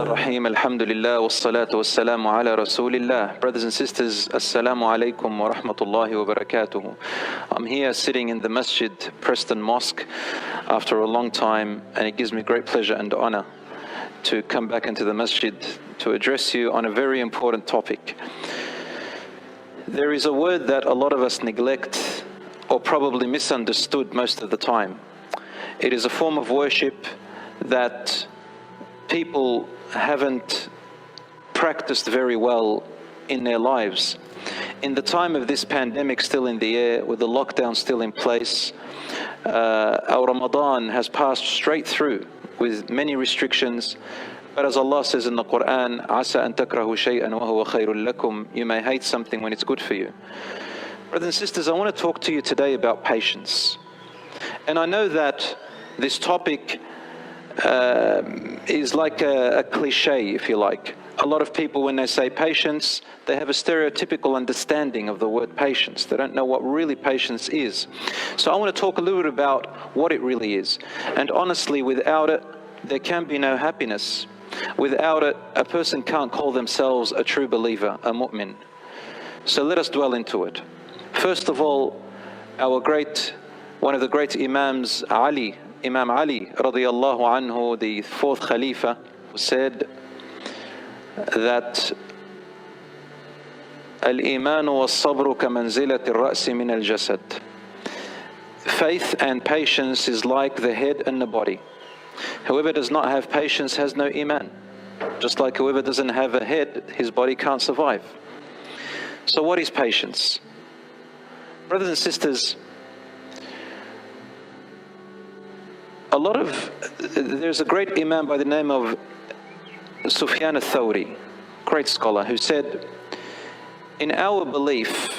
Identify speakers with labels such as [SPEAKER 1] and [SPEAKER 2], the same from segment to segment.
[SPEAKER 1] Ar-Rahim, Alhamdulillah, wassalatu wassalamu ala Rasulillah. Brothers and sisters, Assalamu alaikum wa rahmatullahi wa barakatuhu. I'm here sitting in the Masjid, Preston Mosque, after a long time, and it gives me great pleasure and honor to come back into the Masjid to address you on a very important topic. There is a word that a lot of us neglect or probably misunderstood most of the time. It is a form of worship that people haven't practiced very well in their lives. In the time of this pandemic still in the air, with the lockdown still in place, our Ramadan has passed straight through with many restrictions. But as Allah says in the Quran, عَسَىٰ أَن تَكْرَهُ شَيْئًا وَهُوَ خَيْرٌ لَكُمْ. You may hate something when it's good for you. Brothers and sisters, I want to talk to you today about patience. And I know that this topic is like a cliche, if you like. A lot of people, when they say patience, they have a stereotypical understanding of the word patience. They don't know what really patience is. So I want to talk a little bit about what it really is. And honestly, without it, there can be no happiness. Without it, a person can't call themselves a true believer, a mu'min. So let us dwell into it. First of all, one of the great Imams, Imam Ali radiyallahu anhu, the fourth Khalifa, said that al-imanu was-sabru ka-manzilati ar-ra'si min al-jasad. Faith and patience is like the head and the body. Whoever does not have patience has no iman. Just like whoever doesn't have a head, his body can't survive. So what is patience? Brothers and sisters, there's a great Imam by the name of Sufyan al-Thawri, great scholar, who said, in our belief,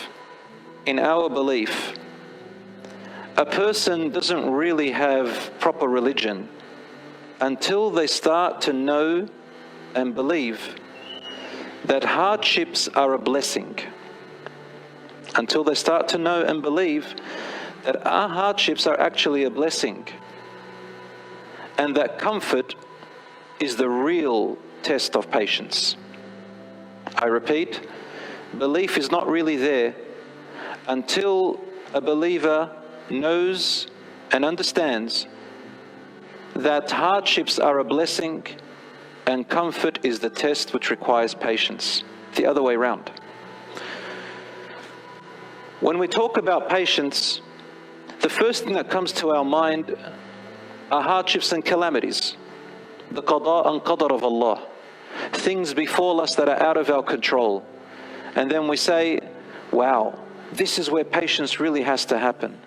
[SPEAKER 1] a person doesn't really have proper religion until they start to know and believe that hardships are a blessing. Until they start to know and believe that our hardships are actually a blessing, and that comfort is the real test of patience. I repeat, belief is not really there until a believer knows and understands that hardships are a blessing and comfort is the test which requires patience. The other way around. When we talk about patience, the first thing that comes to our mind are hardships and calamities, the qada and qadar of Allah, things befall us that are out of our control. And then we say, wow, this is where patience really has to happen.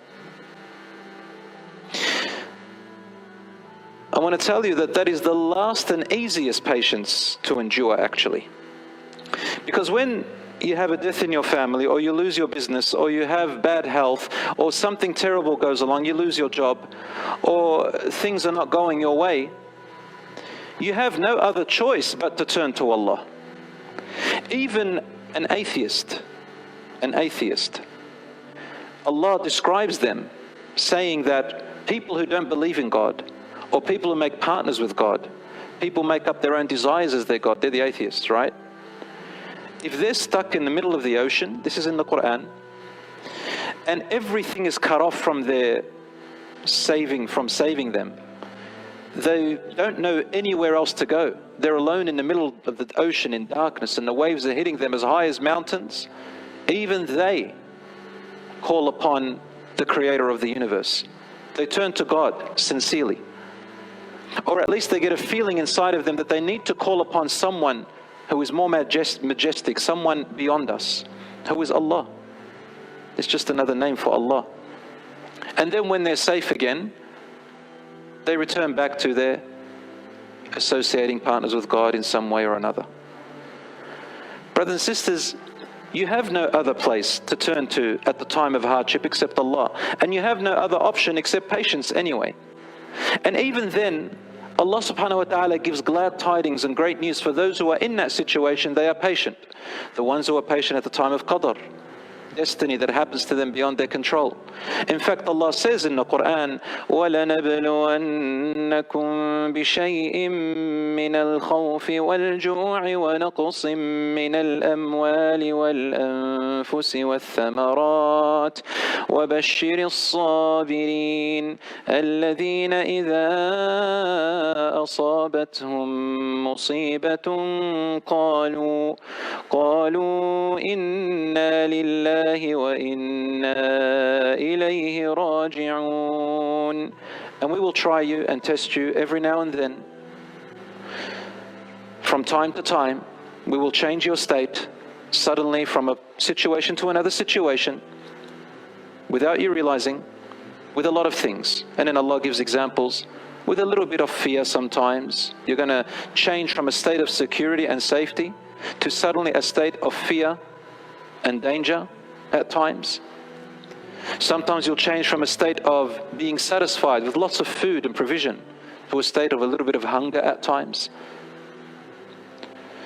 [SPEAKER 1] I want to tell you that is the last and easiest patience to endure, actually. Because when you have a death in your family, or you lose your business, or you have bad health, or something terrible goes along, you lose your job, or things are not going your way, you have no other choice but to turn to Allah. Even an atheist, Allah describes them, saying that people who don't believe in God, or people who make partners with God, people make up their own desires as their God, they're the atheists, right? If they're stuck in the middle of the ocean, this is in the Quran, and everything is cut off from saving them, they don't know anywhere else to go. They're alone in the middle of the ocean in darkness, and the waves are hitting them as high as mountains. Even they call upon the Creator of the universe. They turn to God sincerely. Or at least they get a feeling inside of them that they need to call upon someone who is more majestic, someone beyond us, who is Allah. It's just another name for Allah. And then when they're safe again, they return back to their associating partners with God in some way or another. Brothers and sisters, you have no other place to turn to at the time of hardship except Allah. And you have no other option except patience anyway. And even then, Allah subhanahu wa ta'ala gives glad tidings and great news for those who are in that situation. They are patient. The ones who are patient at the time of qadr, destiny that happens to them beyond their control. In fact, Allah says in the Quran, وَلَنَبْلُوَنَّكُمْ بِشَيْءٍ مِّنَ الْخَوْفِ وَالْجُوعِ وَنَقْصٍ مِّنَ الْأَمْوَالِ وَالْأَنفُسِ وَالثَّمَرَاتِ وَبَشِّرِ الصَّابِرِينَ الَّذِينَ إِذَا أَصَابَتْهُم مُّصِيبَةٌ قالوا إنا لله وإنا إليه راجعون. And we will try you and test you every now and then. From time to time, we will change your state suddenly from a situation to another situation without you realizing, with a lot of things. And then Allah gives examples. With a little bit of fear sometimes, you're going to change from a state of security and safety to suddenly a state of fear and danger at times. Sometimes you'll change from a state of being satisfied with lots of food and provision to a state of a little bit of hunger at times.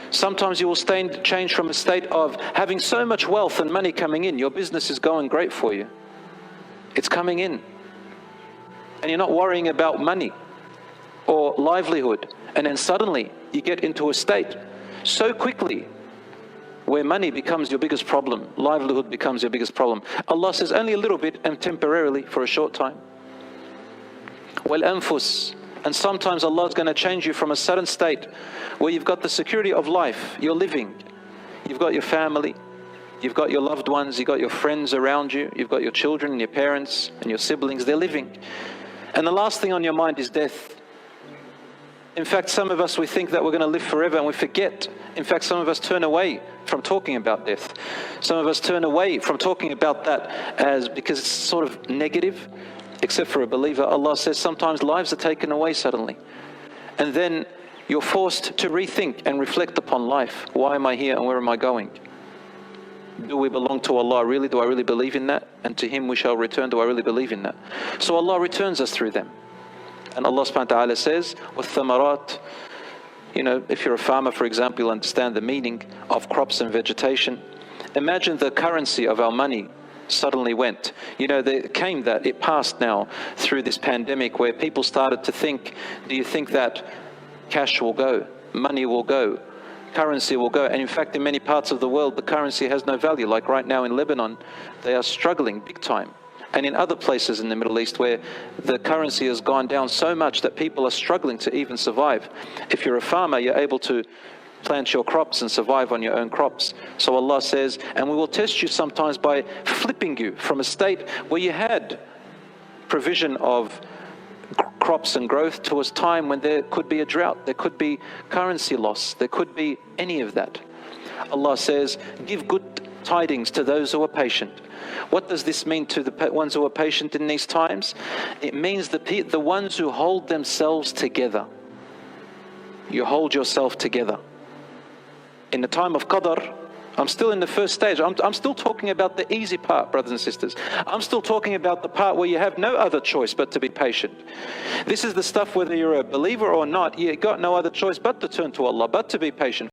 [SPEAKER 1] Sometimes you will change from a state of having so much wealth and money coming in, your business is going great for you. It's coming in. And you're not worrying about money or livelihood. And then suddenly you get into a state so quickly where money becomes your biggest problem, livelihood becomes your biggest problem. Allah says only a little bit and temporarily for a short time. وَالْأَنفُسِ. And sometimes Allah is going to change you from a sudden state where you've got the security of life, you're living, you've got your family, you've got your loved ones, you've got your friends around you, you've got your children and your parents and your siblings, they're living. And the last thing on your mind is death. In fact, some of us, we think that we're going to live forever and we forget. In fact, some of us turn away from talking about death. Some of us turn away from talking about that because it's sort of negative. Except for a believer, Allah says sometimes lives are taken away suddenly. And then you're forced to rethink and reflect upon life. Why am I here and where am I going? Do we belong to Allah really? Do I really believe in that? And to Him we shall return. Do I really believe in that? So Allah returns us through them. And Allah subhanahu wa ta'ala says, وَالثَّمَرَاتِ. You know, if you're a farmer, for example, you'll understand the meaning of crops and vegetation. Imagine the currency of our money suddenly went. You know, it passed now through this pandemic where people started to think, do you think that cash will go, money will go, currency will go? And in fact, in many parts of the world, the currency has no value. Like right now in Lebanon, they are struggling big time. And in other places in the Middle East where the currency has gone down so much that people are struggling to even survive. If you're a farmer, you're able to plant your crops and survive on your own crops. So Allah says, and we will test you sometimes by flipping you from a state where you had provision of crops and growth to a time when there could be a drought, there could be currency loss, there could be any of that. Allah says, give good tidings to those who are patient. What does this mean to the ones who are patient in these times? It means the ones who hold themselves together. You hold yourself together. In the time of Qadr, I'm still in the first stage. I'm still talking about the easy part, brothers and sisters. I'm still talking about the part where you have no other choice but to be patient. This is the stuff whether you're a believer or not, you got no other choice but to turn to Allah, but to be patient.